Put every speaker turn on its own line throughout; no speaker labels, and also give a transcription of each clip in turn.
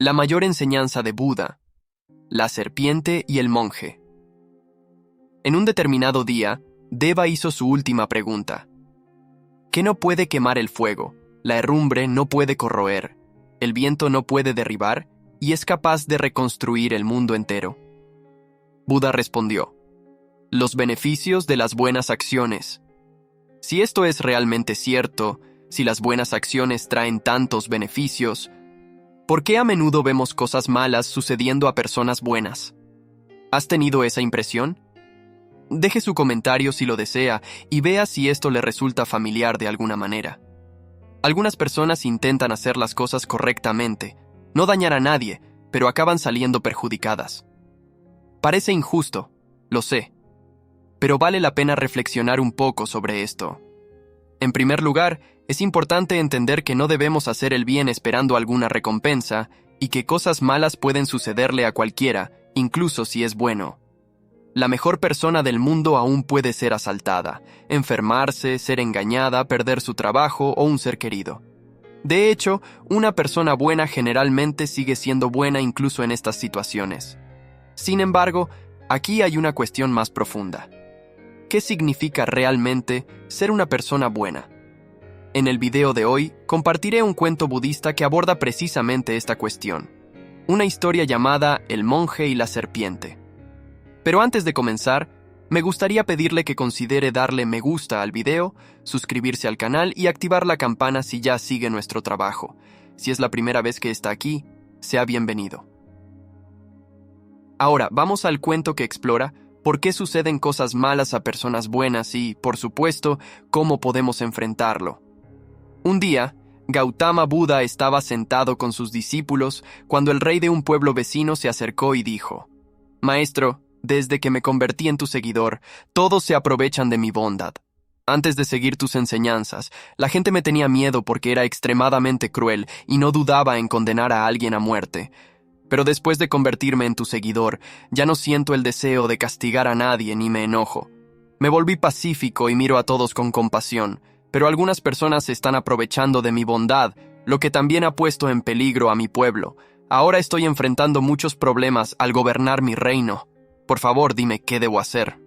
La mayor enseñanza de Buda, la serpiente y el monje. En un determinado día, Deva hizo su última pregunta. ¿Qué no puede quemar el fuego? La herrumbre no puede corroer, el viento no puede derribar y es capaz de reconstruir el mundo entero. Buda respondió: los beneficios de las buenas acciones. Si esto es realmente cierto, si las buenas acciones traen tantos beneficios, ¿por qué a menudo vemos cosas malas sucediendo a personas buenas? ¿Has tenido esa impresión? Deje su comentario si lo desea y vea si esto le resulta familiar de alguna manera. Algunas personas intentan hacer las cosas correctamente, no dañar a nadie, pero acaban saliendo perjudicadas. Parece injusto, lo sé, pero vale la pena reflexionar un poco sobre esto. En primer lugar, es importante entender que no debemos hacer el bien esperando alguna recompensa y que cosas malas pueden sucederle a cualquiera, incluso si es bueno. La mejor persona del mundo aún puede ser asaltada, enfermarse, ser engañada, perder su trabajo o un ser querido. De hecho, una persona buena generalmente sigue siendo buena incluso en estas situaciones. Sin embargo, aquí hay una cuestión más profunda. ¿Qué significa realmente ser una persona buena? En el video de hoy, compartiré un cuento budista que aborda precisamente esta cuestión. Una historia llamada El monje y la serpiente. Pero antes de comenzar, me gustaría pedirle que considere darle me gusta al video, suscribirse al canal y activar la campana si ya sigue nuestro trabajo. Si es la primera vez que está aquí, sea bienvenido. Ahora, vamos al cuento que explora por qué suceden cosas malas a personas buenas y, por supuesto, cómo podemos enfrentarlo. Un día, Gautama Buda estaba sentado con sus discípulos cuando el rey de un pueblo vecino se acercó y dijo: «Maestro, desde que me convertí en tu seguidor, todos se aprovechan de mi bondad. Antes de seguir tus enseñanzas, la gente me tenía miedo porque era extremadamente cruel y no dudaba en condenar a alguien a muerte. Pero después de convertirme en tu seguidor, ya no siento el deseo de castigar a nadie ni me enojo. Me volví pacífico y miro a todos con compasión, pero algunas personas se están aprovechando de mi bondad, lo que también ha puesto en peligro a mi pueblo. Ahora estoy enfrentando muchos problemas al gobernar mi reino. Por favor, dime qué debo hacer».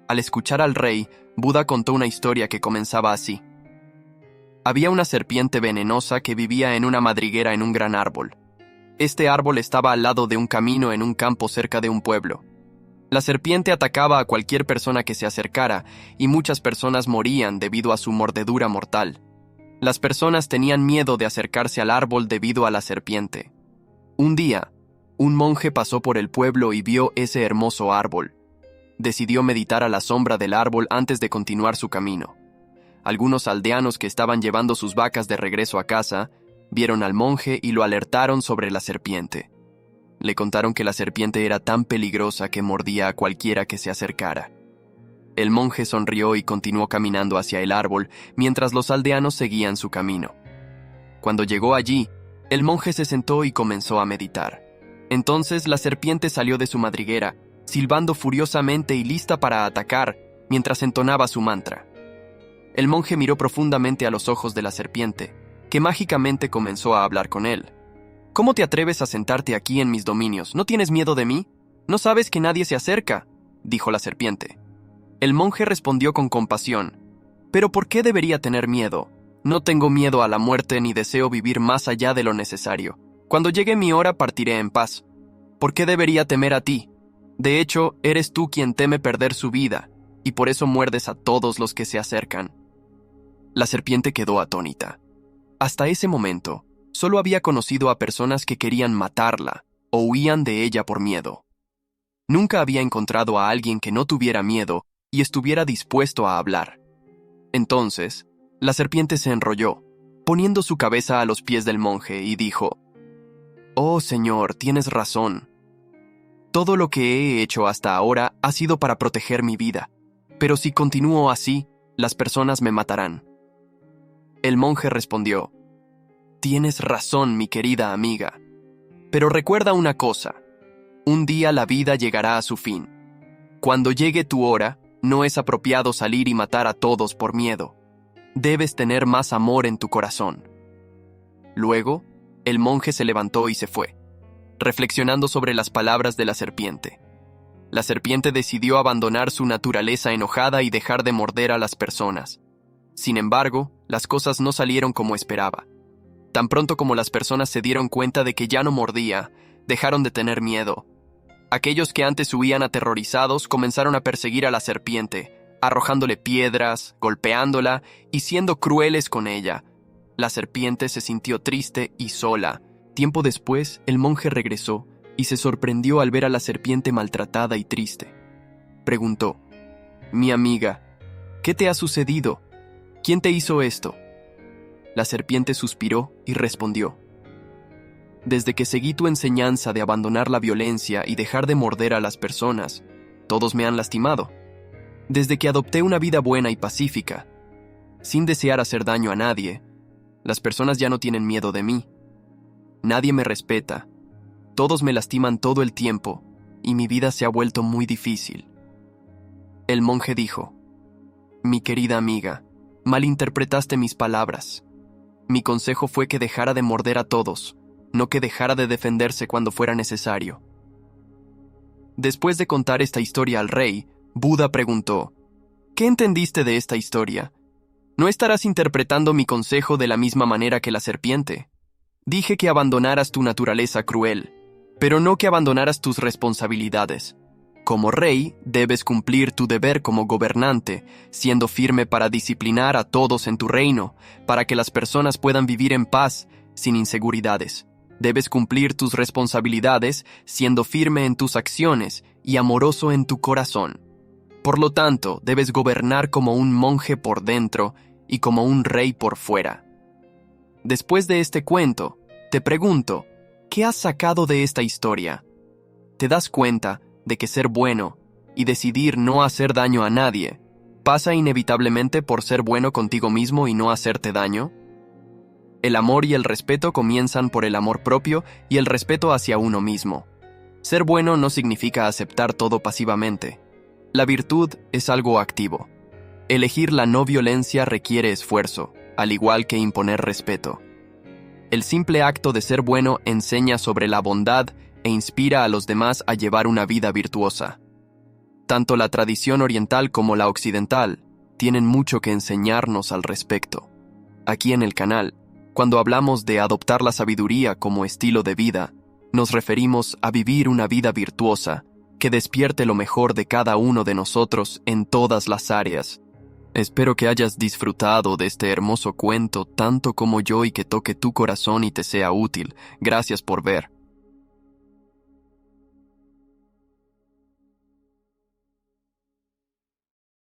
Al escuchar al rey, Buda contó una historia que comenzaba así. Había una serpiente venenosa que vivía en una madriguera en un gran árbol. Este árbol estaba al lado de un camino en un campo cerca de un pueblo. La serpiente atacaba a cualquier persona que se acercara y muchas personas morían debido a su mordedura mortal. Las personas tenían miedo de acercarse al árbol debido a la serpiente. Un día, un monje pasó por el pueblo y vio ese hermoso árbol. Decidió meditar a la sombra del árbol antes de continuar su camino. Algunos aldeanos que estaban llevando sus vacas de regreso a casa vieron al monje y lo alertaron sobre la serpiente. Le contaron que la serpiente era tan peligrosa que mordía a cualquiera que se acercara. El monje sonrió y continuó caminando hacia el árbol mientras los aldeanos seguían su camino. Cuando llegó allí, el monje se sentó y comenzó a meditar. Entonces la serpiente salió de su madriguera, silbando furiosamente y lista para atacar, mientras entonaba su mantra. El monje miró profundamente a los ojos de la serpiente, que mágicamente comenzó a hablar con él. «¿Cómo te atreves a sentarte aquí en mis dominios? ¿No tienes miedo de mí? ¿No sabes que nadie se acerca?», dijo la serpiente. El monje respondió con compasión: «¿Pero por qué debería tener miedo? No tengo miedo a la muerte ni deseo vivir más allá de lo necesario. Cuando llegue mi hora partiré en paz. ¿Por qué debería temer a ti? De hecho, eres tú quien teme perder su vida, y por eso muerdes a todos los que se acercan». La serpiente quedó atónita. Hasta ese momento, solo había conocido a personas que querían matarla o huían de ella por miedo. Nunca había encontrado a alguien que no tuviera miedo y estuviera dispuesto a hablar. Entonces, la serpiente se enrolló, poniendo su cabeza a los pies del monje, y dijo: «Oh, señor, tienes razón. Todo lo que he hecho hasta ahora ha sido para proteger mi vida, pero si continúo así, las personas me matarán». El monje respondió: «Tienes razón, mi querida amiga. Pero recuerda una cosa, un día la vida llegará a su fin. Cuando llegue tu hora, no es apropiado salir y matar a todos por miedo. Debes tener más amor en tu corazón». Luego, El monje se levantó y se fue, reflexionando sobre las palabras de la serpiente. La serpiente decidió abandonar su naturaleza enojada y dejar de morder a las personas. Sin embargo, las cosas no salieron como esperaba. Tan pronto como las personas se dieron cuenta de que ya no mordía, dejaron de tener miedo. Aquellos que antes huían aterrorizados comenzaron a perseguir a la serpiente, arrojándole piedras, golpeándola y siendo crueles con ella. La serpiente se sintió triste y sola. Tiempo después, el monje regresó y se sorprendió al ver a la serpiente maltratada y triste. Preguntó: «Mi amiga, ¿qué te ha sucedido? ¿Quién te hizo esto?». La serpiente suspiró y respondió: «Desde que seguí tu enseñanza de abandonar la violencia y dejar de morder a las personas, todos me han lastimado. Desde que adopté una vida buena y pacífica, sin desear hacer daño a nadie, las personas ya no tienen miedo de mí. Nadie me respeta, todos me lastiman todo el tiempo y mi vida se ha vuelto muy difícil». El monje dijo: «Mi querida amiga, malinterpretaste mis palabras. Mi consejo fue que dejara de morder a todos, no que dejara de defenderse cuando fuera necesario». Después de contar esta historia al rey, Buda preguntó: «¿Qué entendiste de esta historia? ¿No estarás interpretando mi consejo de la misma manera que la serpiente? Dije que abandonaras tu naturaleza cruel, pero no que abandonaras tus responsabilidades. Como rey, debes cumplir tu deber como gobernante, siendo firme para disciplinar a todos en tu reino, para que las personas puedan vivir en paz, sin inseguridades. Debes cumplir tus responsabilidades, siendo firme en tus acciones y amoroso en tu corazón. Por lo tanto, debes gobernar como un monje por dentro y como un rey por fuera». Después de este cuento, te pregunto, ¿qué has sacado de esta historia? ¿Te das cuenta de que ser bueno y decidir no hacer daño a nadie pasa inevitablemente por ser bueno contigo mismo y no hacerte daño? El amor y el respeto comienzan por el amor propio y el respeto hacia uno mismo. Ser bueno no significa aceptar todo pasivamente. La virtud es algo activo. Elegir la no violencia requiere esfuerzo, al igual que imponer respeto. El simple acto de ser bueno enseña sobre la bondad e inspira a los demás a llevar una vida virtuosa. Tanto la tradición oriental como la occidental tienen mucho que enseñarnos al respecto. Aquí en el canal, cuando hablamos de adoptar la sabiduría como estilo de vida, nos referimos a vivir una vida virtuosa que despierte lo mejor de cada uno de nosotros en todas las áreas. Espero que hayas disfrutado de este hermoso cuento tanto como yo y que toque tu corazón y te sea útil. Gracias por ver.